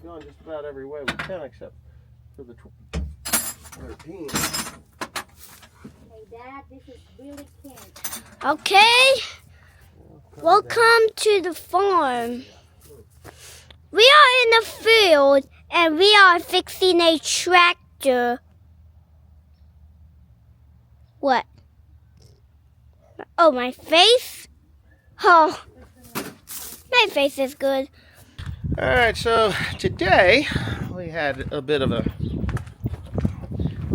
Going just about every way we can except for the 13. Hey Dad, this is really camp. Okay, welcome to the farm. We are in the field and we are fixing a tractor. What? Oh, my face? Oh, my face is good. Alright, so today we had a bit of a,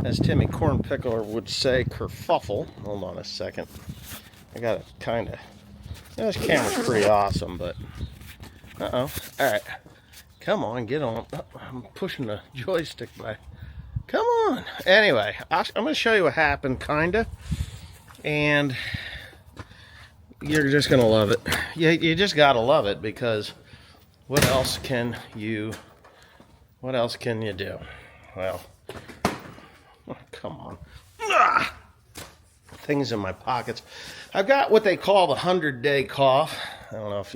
as Timmy Cornpickler would say, kerfuffle. Hold on a second. I got to kind of, this camera's pretty awesome, but, uh-oh. Alright, come on, get on. I'm pushing the joystick back. Come on. Anyway, I'm going to show you what happened, kind of, and you're just going to love it. You just got to love it, because what else can you do? Well, oh, come on. Ah! Things in my pockets. I've got what they call the 100-day cough. I don't know if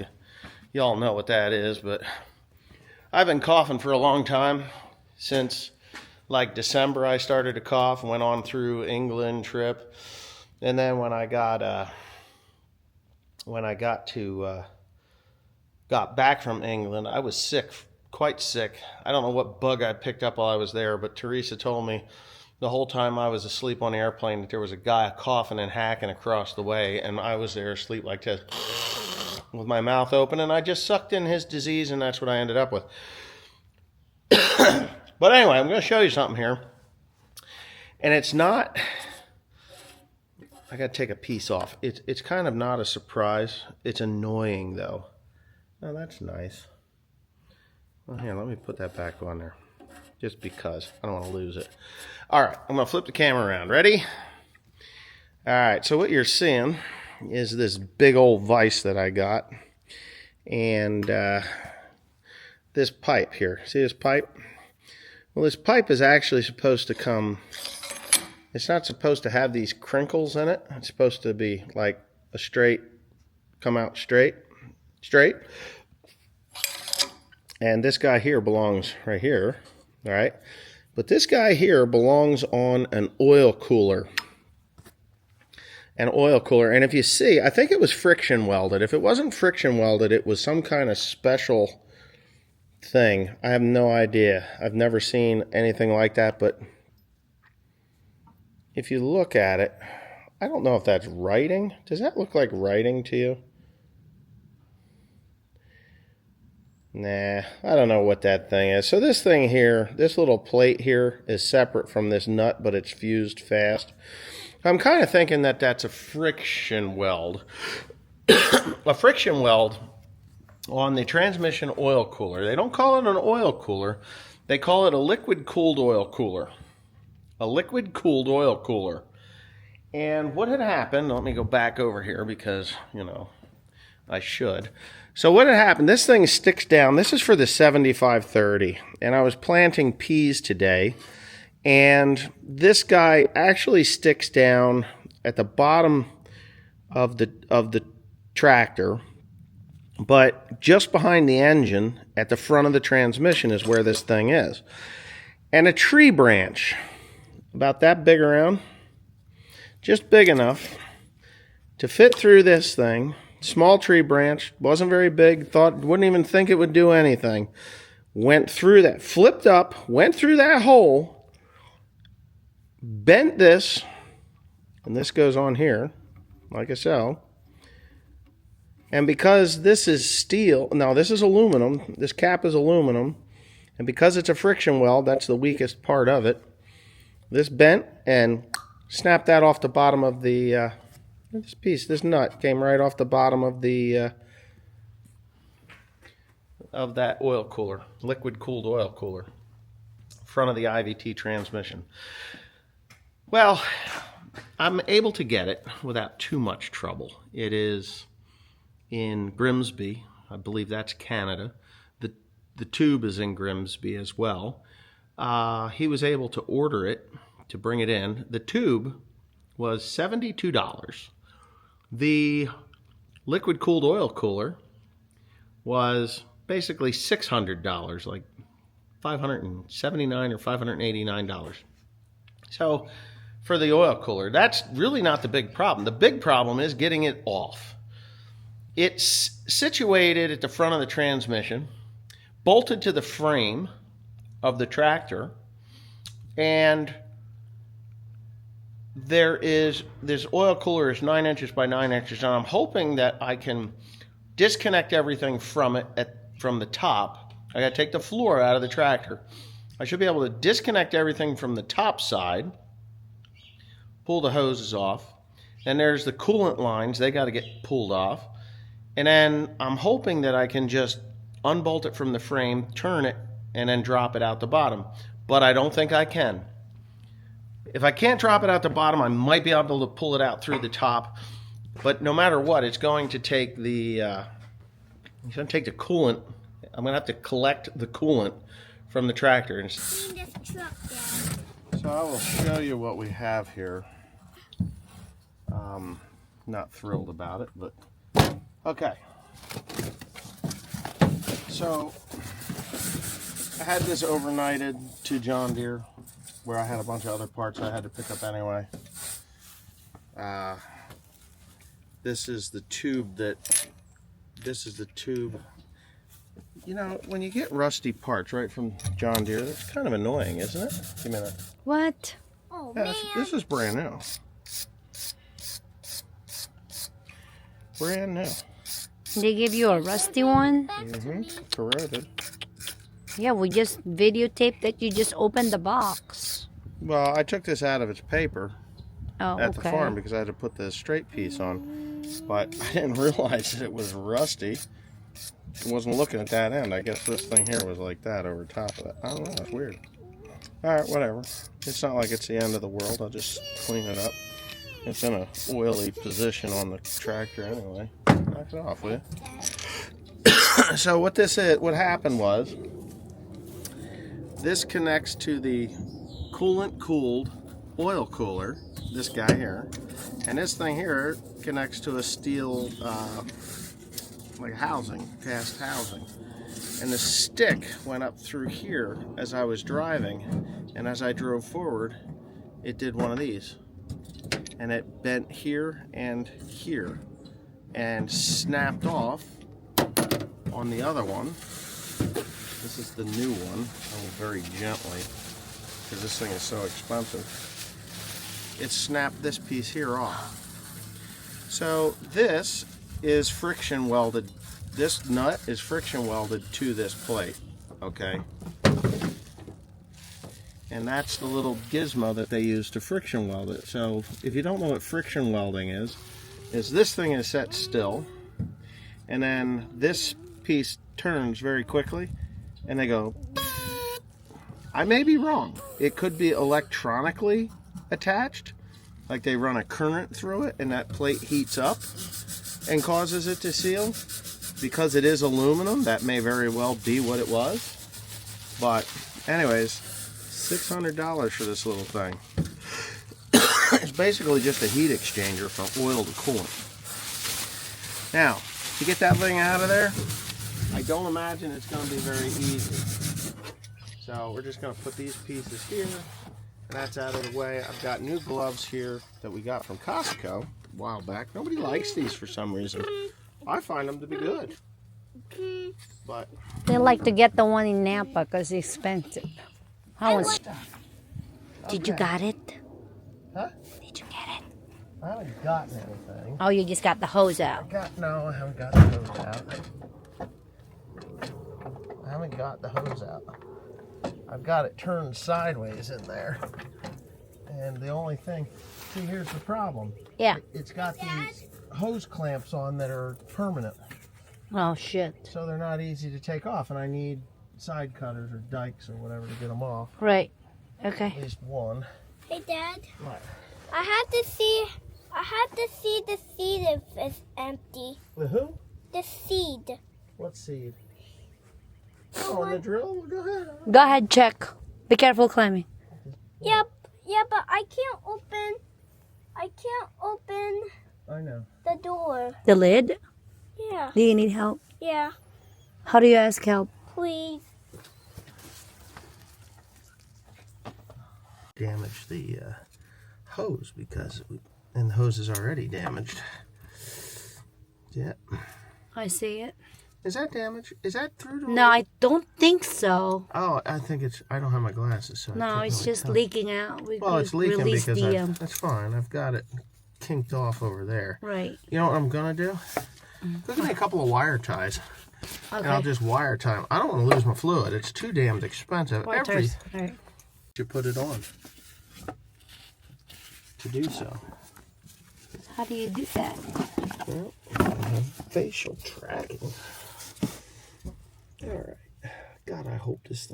y'all know what that is, but I've been coughing for a long time. Since like December I started to cough, went on through England trip. And then when I got back from England, I was sick, quite sick. I don't know what bug I picked up while I was there, but Teresa told me the whole time I was asleep on the airplane that there was a guy coughing and hacking across the way, and I was there asleep like this with my mouth open, and I just sucked in his disease, and that's what I ended up with. But anyway, I'm going to show you something here, and it's not, I got to take a piece off. It's kind of not a surprise. It's annoying, though. Oh, that's nice. Well, here, let me put that back on there. Just because. I don't want to lose it. All right, I'm going to flip the camera around. Ready? All right, so what you're seeing is this big old vise that I got. And this pipe here. See this pipe? Well, this pipe is actually supposed to come... It's not supposed to have these crinkles in it. It's supposed to be like a straight... Come out straight. Straight. And this guy here belongs right here. All right. But this guy here belongs on an oil cooler. An oil cooler. And if you see, I think it was friction welded. If it wasn't friction welded, it was some kind of special thing. I have no idea. I've never seen anything like that. But if you look at it, I don't know if that's writing. Does that look like writing to you? Nah, I don't know what that thing is. So this thing here, this little plate here is separate from this nut, but it's fused fast. I'm kind of thinking that that's a friction weld. A friction weld on the transmission oil cooler. They don't call it an oil cooler. They call it a liquid-cooled oil cooler. A liquid-cooled oil cooler. And what had happened, let me go back over here because, you know, I should. So what had happened, this thing sticks down. This is for the 7530. And I was planting peas today. And this guy actually sticks down at the bottom of the tractor. But just behind the engine, at the front of the transmission, is where this thing is. And a tree branch, about that big around, just big enough to fit through this thing. Small tree branch, wasn't very big, wouldn't even think it would do anything. Went through that, flipped up, went through that hole, bent this, and this goes on here, like so. And because this is steel, no, this is aluminum, this cap is aluminum, and because it's a friction weld, that's the weakest part of it, this bent and snapped that off the bottom of the... this nut came right off the bottom of the of that oil cooler, liquid-cooled oil cooler, front of the IVT transmission. Well, I'm able to get it without too much trouble. It is in Grimsby. I believe that's Canada. The tube is in Grimsby as well. He was able to order it, to bring it in. The tube was $72. The liquid-cooled oil cooler was basically $600, like $579 or $589. So for the oil cooler, that's really not the big problem. The big problem is getting it off. It's situated at the front of the transmission, bolted to the frame of the tractor, and this oil cooler is 9 inches by 9 inches, and I'm hoping that I can disconnect everything from it from the top. I got to take the floor out of the tractor. I should be able to disconnect everything from the top side, pull the hoses off, and there's the coolant lines. They got to get pulled off. And then I'm hoping that I can just unbolt it from the frame, turn it, and then drop it out the bottom. But I don't think I can. If I can't drop it out the bottom, I might be able to pull it out through the top. But no matter what, it's going to take the coolant. I'm going to have to collect the coolant from the tractor. Clean this truck down. So I will show you what we have here. Not thrilled about it, but okay. So I had this overnighted to John Deere, where I had a bunch of other parts I had to pick up anyway. This is the tube. You know, when you get rusty parts right from John Deere, that's kind of annoying, isn't it? Give me a minute. What? Oh, Yeah, man. this is brand new. Brand new. They give you a rusty one? Corroded. Yeah, we just videotaped that you just opened the box. Well, I took this out of its paper Oh, at the okay. farm because I had to put the straight piece on. But I didn't realize that it was rusty. I wasn't looking at that end. I guess this thing here was like that over top of it. I don't know. It's weird. Alright, whatever. It's not like it's the end of the world. I'll just clean it up. It's in a oily position on the tractor anyway. Knock it off, will you? So what happened was, this connects to the coolant-cooled oil cooler, this guy here, and this thing here connects to a steel, like housing, cast housing. And the stick went up through here as I was driving, and as I drove forward, it did one of these. And it bent here and here, and snapped off on the other one. This is the new one. Very gently, because this thing is so expensive. It snapped this piece here off. So this is friction welded. This nut is friction welded to this plate, okay? And that's the little gizmo that they use to friction weld it. So if you don't know what friction welding is this thing is set still, and then this piece turns very quickly, and they go. I may be wrong. It could be electronically attached, like they run a current through it, and that plate heats up and causes it to seal. Because it is aluminum, that may very well be what it was. But anyways, $600 for this little thing. It's basically just a heat exchanger from oil to coolant. Now, to get that thing out of there, I don't imagine it's going to be very easy. So we're just going to put these pieces here, and that's out of the way. I've got new gloves here that we got from Costco a while back. Nobody likes these for some reason. I find them to be good. But They like to get the one in Napa because it's expensive. How much? Did you got it? Huh? Did you get it? I haven't gotten anything. Oh, you just got the hose out. No, I haven't got the hose out. I haven't got the hose out. I've got it turned sideways in there. And the only thing, see, here's the problem. Yeah. It's got these hose clamps on that are permanent. Oh, shit. So they're not easy to take off, and I need side cutters or dikes or whatever to get them off. Right. Okay. At least one. Hey, Dad. What? I have to see the seed if it's empty. The who? The seed. What seed? Oh, and the drill? Go ahead. Go ahead, check. Be careful climbing. Yep. Yeah, but I can't open I know. the door. The lid? Yeah. Do you need help? Yeah. How do you ask help? Please. damage the hose and the hose is already damaged. Yeah. I see it. Is that damaged? Is that through the No, I don't think so. Oh, I think it's... I don't have my glasses, so I No, can't it's really just tell. leaking out. Well, it's leaking released because the, that's fine. I've got it kinked off over there. right. You know what I'm going to do? Go get me a couple of wire ties, and I'll Okay. just wire tie them. I don't want to lose my fluid. It's too damned expensive. All right. To put it on to do so. How do you do that? Well, I have facial tracking. All right. God, I hope this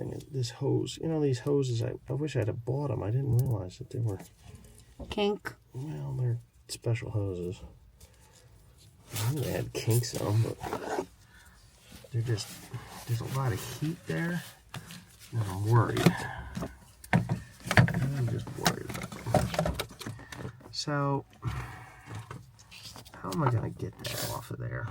hose, these hoses, I wish I'd have bought them. I didn't realize that they were, Kink. well, they're special hoses. I knew they had kinks in them, but there's a lot of heat there, and I'm worried. I'm just worried about them. So, how am I going to get that off of there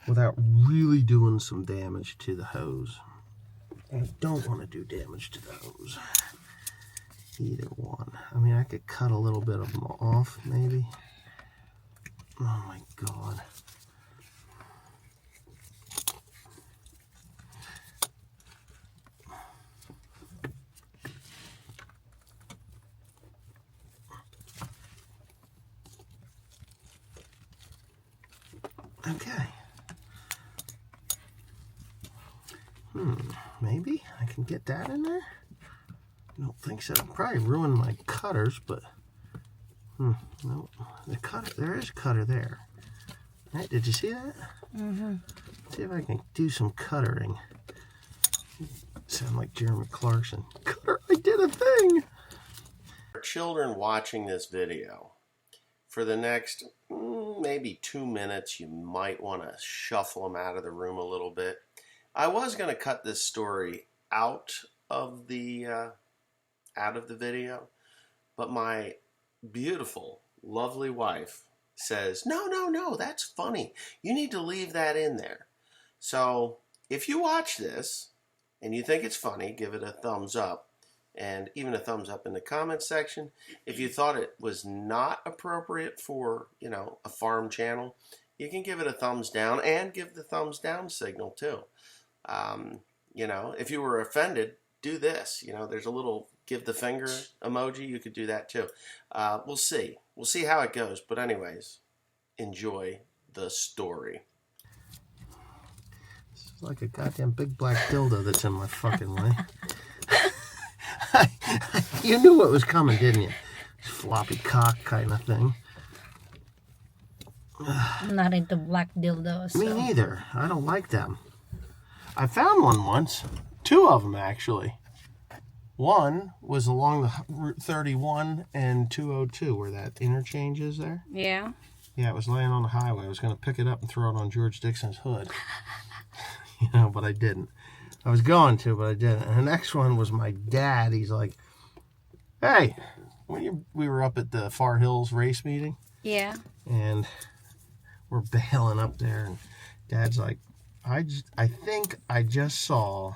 without really doing some damage to the hose? I don't want to do damage to the hose. Either one. I mean, I could cut a little bit of them off, maybe. Oh my God. Okay. Maybe I can get that in there? I don't think so. Probably ruin my cutters, but no. The cutter, there is a cutter there. Right, did you see that? Mm-hmm. See if I can do some cuttering. Sound like Jeremy Clarkson. Cutter, I did a thing! For children watching this video, for the next maybe 2 minutes, you might want to shuffle them out of the room a little bit. I was going to cut this story out of the video, but my beautiful, lovely wife says, no, that's funny. You need to leave that in there. So if you watch this and you think it's funny, give it a thumbs up, and even a thumbs up in the comments section. If you thought it was not appropriate for, a farm channel, you can give it a thumbs down and give the thumbs down signal too. If you were offended, do this. There's a little give the finger emoji. You could do that too. We'll see. We'll see how it goes. But anyways, enjoy the story. This is like a goddamn big black dildo that's in my fucking way. You knew what was coming, didn't you? Floppy cock kind of thing. I'm not into black dildos. Me neither. I don't like them. I found one once. 2 of them, actually. One was along the Route 31 and 202, where that interchange is there. Yeah. Yeah, it was laying on the highway. I was going to pick it up and throw it on George Dixon's hood. But I didn't. I was going to, but I didn't. And the next one was my dad. He's like, hey, we were up at the Far Hills race meeting. Yeah. And we're bailing up there. And Dad's like, I think I just saw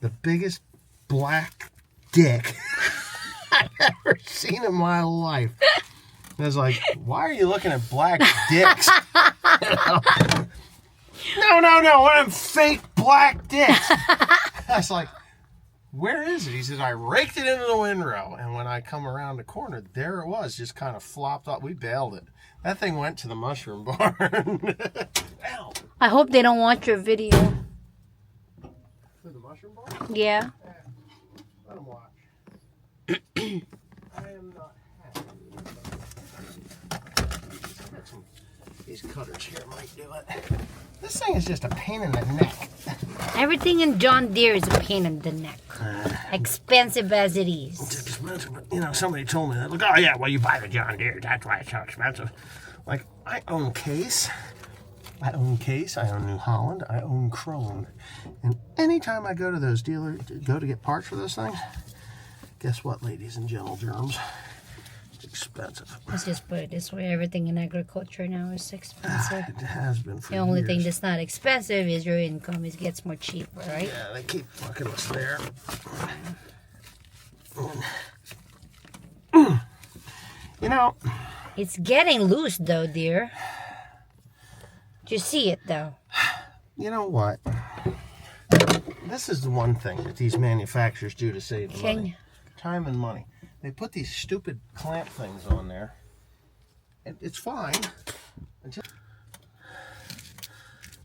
the biggest black dick I've ever seen in my life. And I was like, why are you looking at black dicks? No, one of them fake black dicks. I was like, where is it? He said, I raked it into the windrow. And when I come around the corner, there it was, just kind of flopped up. We bailed it. That thing went to the mushroom barn. Ow. I hope they don't watch your video. To the mushroom barn? Yeah. Let them watch. I am not happy. These cutters here might do it. This thing is just a pain in the neck. Everything in John Deere is a pain in the neck. Expensive as it is. It's expensive, but somebody told me that. Like, oh yeah, well you buy the John Deere, that's why it's so expensive. Like, I own Case. I own New Holland, I own Krone. And anytime I go to those dealers, go to get parts for those things, guess what, ladies and gentle germs? It's expensive. Let's just put it this way, everything in agriculture now is expensive. It has been for The only years. thing that's not expensive is your income. It gets more cheaper, right? Yeah, they keep fucking us there. You know, It's getting loose though, dear. Do you see it though? you know what? This is the one thing that these manufacturers do to save money. Time and money. They put these stupid clamp things on there. It's fine.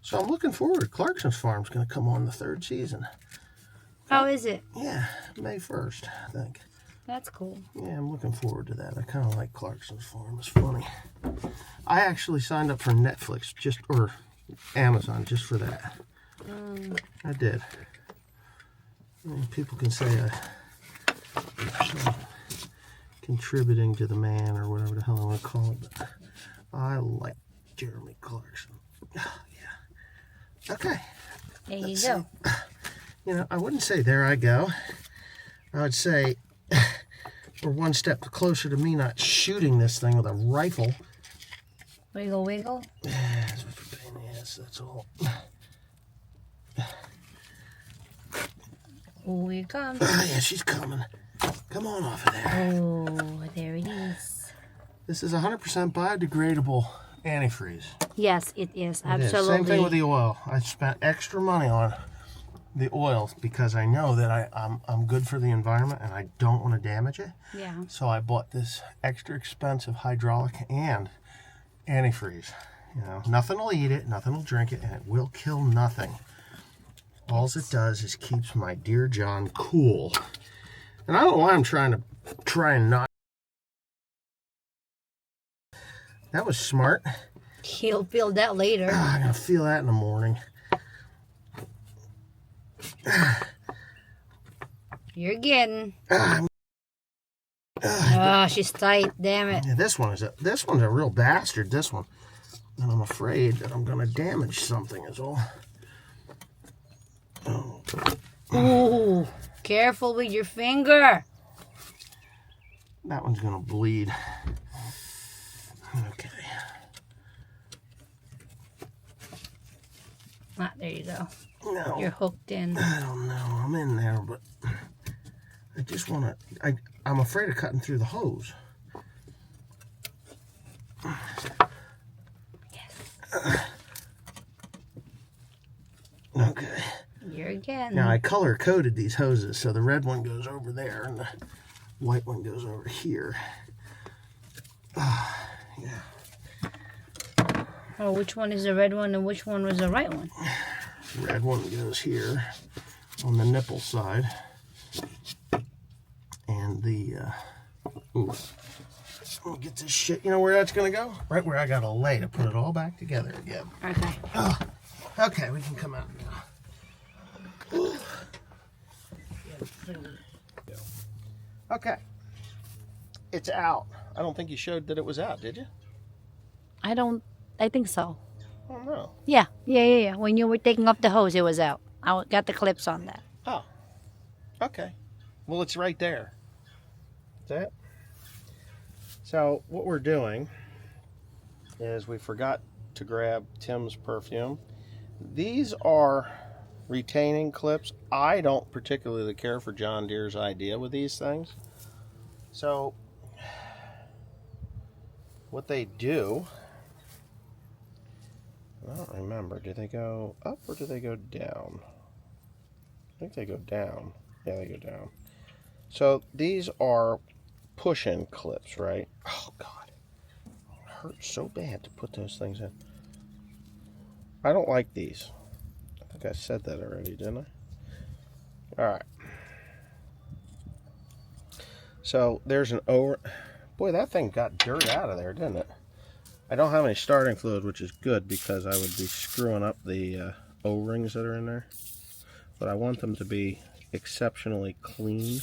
So I'm looking forward. Clarkson's Farm's going to come on the 3rd season. How is it? Yeah, May 1st, I think. That's cool. Yeah, I'm looking forward to that. I kind of like Clarkson's Farm. It's funny. I actually signed up for Netflix or Amazon just for that. I did. I mean, people can say I'm contributing to the man or whatever the hell I want to call it, but I like Jeremy Clarkson. Yeah. Okay. There you go. You know, I wouldn't say there I go. I would say we're one step closer to me not shooting this thing with a rifle. Wiggle, wiggle. That's what you're pain in the ass, that's all. Oh, here it comes. Oh, yeah, she's coming. Come on off of there. Oh, there it is. This is 100% biodegradable antifreeze. Yes, it is. It Absolutely. is. Same thing with the oil. I spent extra money on the oil because I know that I'm good for the environment and I don't want to damage it. Yeah. So I bought this extra expensive hydraulic and antifreeze. You know, nothing will eat it, nothing will drink it, and it will kill nothing. All it does is keeps my dear John cool. And I don't know why I'm trying and not. That was smart. He'll feel that later. I'm going to feel that in the morning. You're getting. Oh, she's tight. Damn it. Yeah, this one's a real bastard. This one, and I'm afraid that I'm going to damage something. Is all. Oh. Ooh, careful with your finger. That one's going to bleed. Okay. Ah, there you go. No. You're hooked in. I don't know. I'm in there, but I just want to. I'm afraid of cutting through the hose. Yes. Okay. You're again. Now I color coded these hoses, so the red one goes over there and the white one goes over here. Yeah. Oh, which one is the red one and which one was the right one? Red one goes here on the nipple side. And the, ooh. Let me get this shit. You know where that's going to go? Right where I got to lay to put it all back together again. Okay. Oh, okay, we can come out now. Ooh. Okay. It's out. I don't think you showed that it was out, did you? I think so. Oh, no. Yeah. When you were taking off the hose, it was out. I got the clips on that. Oh. Okay. Well, it's right there. Is that? So, what we're doing is we forgot to grab Tim's perfume. These are retaining clips. I don't particularly care for John Deere's idea with these things. So, what they do, I don't remember. Do they go up or do they go down? I think they go down. Yeah, they go down. So these are push-in clips, right? Oh, God. It hurts so bad to put those things in. I don't like these. I think I said that already, didn't I? All right. So there's an over... Boy, that thing got dirt out of there, didn't it? I don't have any starting fluid, which is good because I would be screwing up the O-rings that are in there. But I want them to be exceptionally clean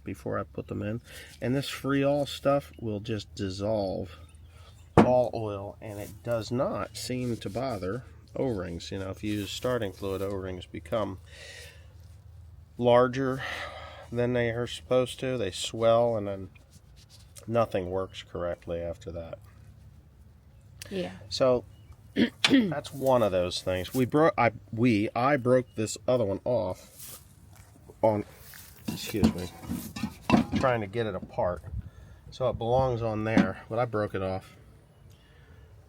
before I put them in. And this Freol stuff will just dissolve all oil, and it does not seem to bother O-rings. You know, if you use starting fluid, O-rings become larger than they are supposed to. They swell, and then nothing works correctly after that. Yeah. So that's one of those things. I broke this other one off on, excuse me, trying to get it apart. So it belongs on there, but I broke it off.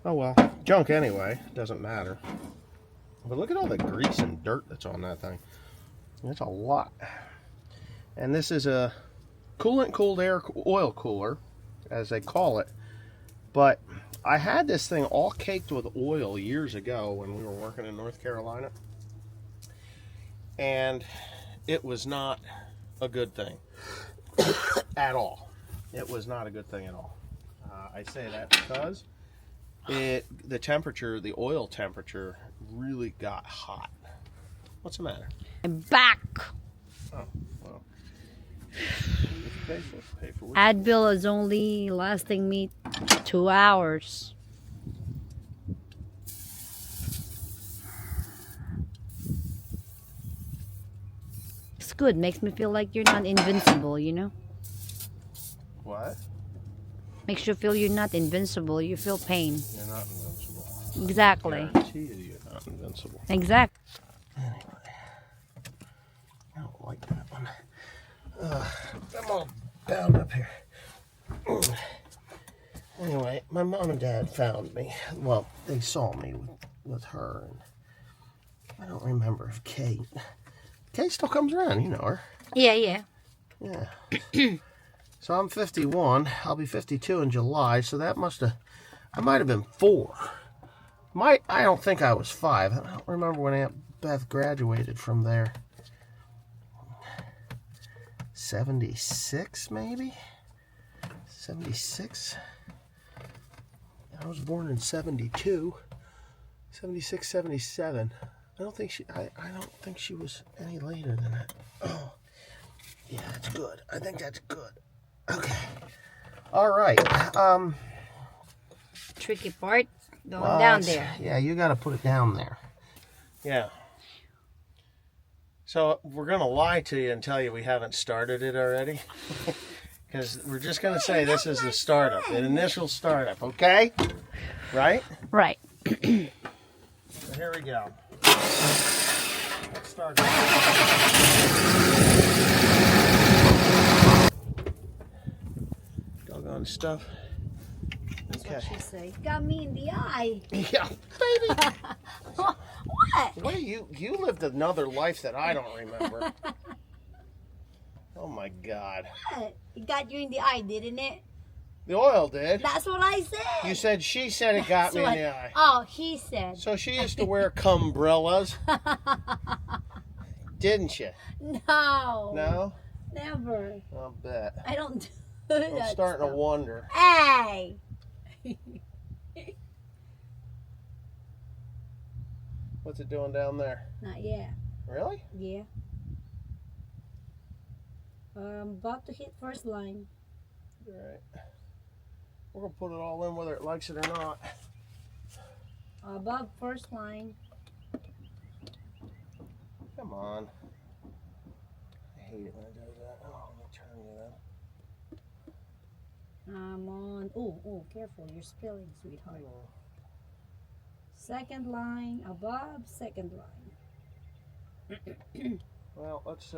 Oh well, junk anyway, doesn't matter. But look at all the grease and dirt that's on that thing. That's a lot. And this is a coolant cooled air oil cooler, as they call it. But I had this thing all caked with oil years ago when we were working in North Carolina. And it was not a good thing at all. It was not a good thing at all. I say that because the temperature, the oil temperature, really got hot. What's the matter? I'm back. Oh, well. Pay for it. Advil is only lasting me 2 hours. It's good. Makes me feel like you're not invincible, you know? What? Makes you feel you're not invincible. You feel pain. You're not invincible. Exactly. I guarantee you you're not invincible. Exactly. Anyway, I don't like that one. I'm all bound up here. Anyway, my mom and dad found me. Well, they saw me with her. And I don't remember if Kate still comes around. You know her. Yeah. Yeah. So I'm 51. I'll be 52 in July. So that I might have been 4. I don't think I was 5. I don't remember when Aunt Beth graduated from there. 76 maybe? 76? I was born in 72. 76, 77. I don't think she was any later than that. Oh. Yeah, that's good. I think that's good. Okay. All right. Tricky part. Going down there. Yeah, you got to put it down there. Yeah. So we're going to lie to you and tell you we haven't started it already. Because we're just going to say this is the startup, an initial startup, okay? Right? Right. So here we go. Let's start. Doggone stuff. Okay. She say, got me in the eye. Yeah, baby. What? What you lived another life that I don't remember. Oh my God. What? It got you in the eye, didn't it? The oil did. That's what I said. You said she said it got me in the eye. Oh, he said. So she used to wear cumbrellas. Didn't you? No. No? Never. I'll bet. I don't do that. I'm starting to wonder. Hey. What's it doing down there? Not yet. Really? Yeah. I'm about to hit first line. All right. We're going to put it all in whether it likes it or not. Above first line. Come on. I hate it when it does that. Oh, let me turn you that. I'm on. Oh, careful. You're spilling, sweetheart. Oh. Second line. Above second line. Well, let's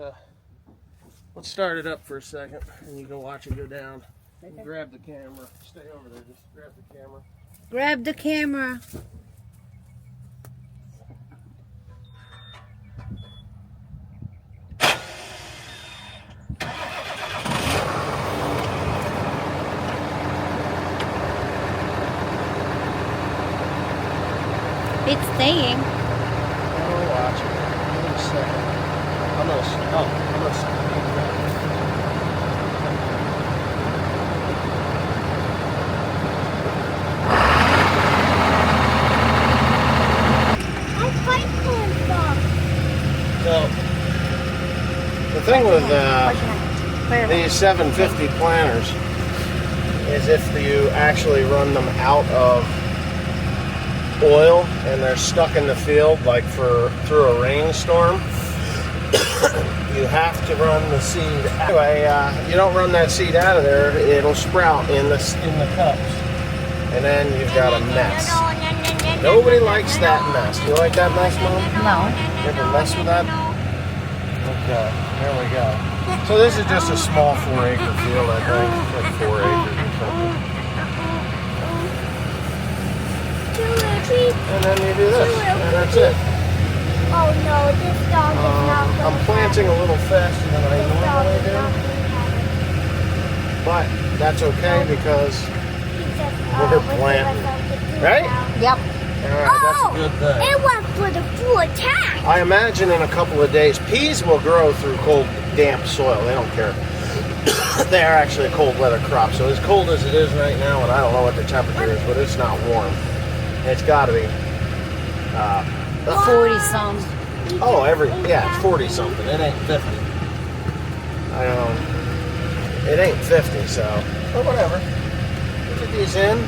start it up for a second, and you can watch it go down. Okay. Grab the camera. Stay over there. Just grab the camera. Grab the camera. It's staying. Oh, watch it. Give it a second. I'm gonna stop. So, the thing with these 750 planters is if you actually run them out of oil and they're stuck in the field, like through a rainstorm, you have to run the seed. Anyway, you don't run that seed out of there, it'll sprout in the cups, and then you've got a mess. Nobody likes that mess. You like that mess, Mom? No. You ever mess with that? Okay, there we go. So this is just a small 4-acre field, I think. Like 4 acres or something. And then you do this, and that's it. Oh no, this dog is not going I'm planting a little faster than I normally do, but that's okay because we're planting. Right? Yep. Alright, that's a good thing. It went for the full attack. I imagine in a couple of days, peas will grow through cold, damp soil. They don't care. They are actually a cold weather crop. So as cold as it is right now, and I don't know what the temperature is, but it's not warm. It's got to be 40 some. oh, it's 40 something. It ain't 50. I don't. It ain't 50, so but whatever. We'll get these in.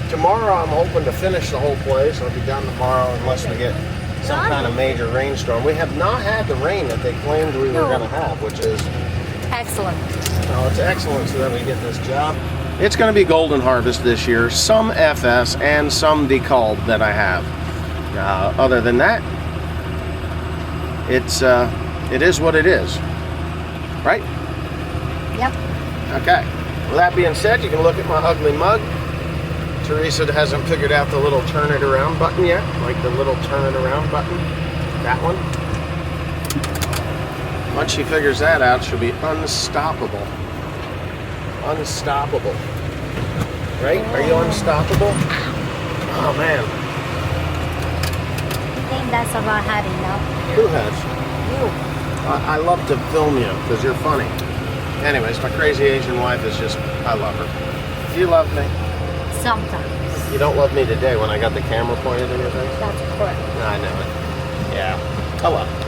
Tomorrow I'm hoping to finish the whole place. I'll be done tomorrow unless we get some kind of major rainstorm. We have not had the rain that they claimed we were going to have, which is Excellent. it's excellent so that we get this job. It's going to be golden harvest this year. Some FS and some deculled that I have. Other than that, it is what it is. Right? Yep. Okay. With that being said, you can look at my ugly mug. Teresa hasn't figured out the little turn it around button yet, like the little turn it around button. That one. Once she figures that out, she'll be unstoppable. Unstoppable. Right? Are you unstoppable? Oh man. I think that's about had enough. Who has? You. I love to film you because you're funny. Anyways, my crazy Asian wife is just, I love her. Do you love me? Sometimes. You don't love me today when I got the camera pointed in your face? That's correct. No, I know it. Yeah. Oh well.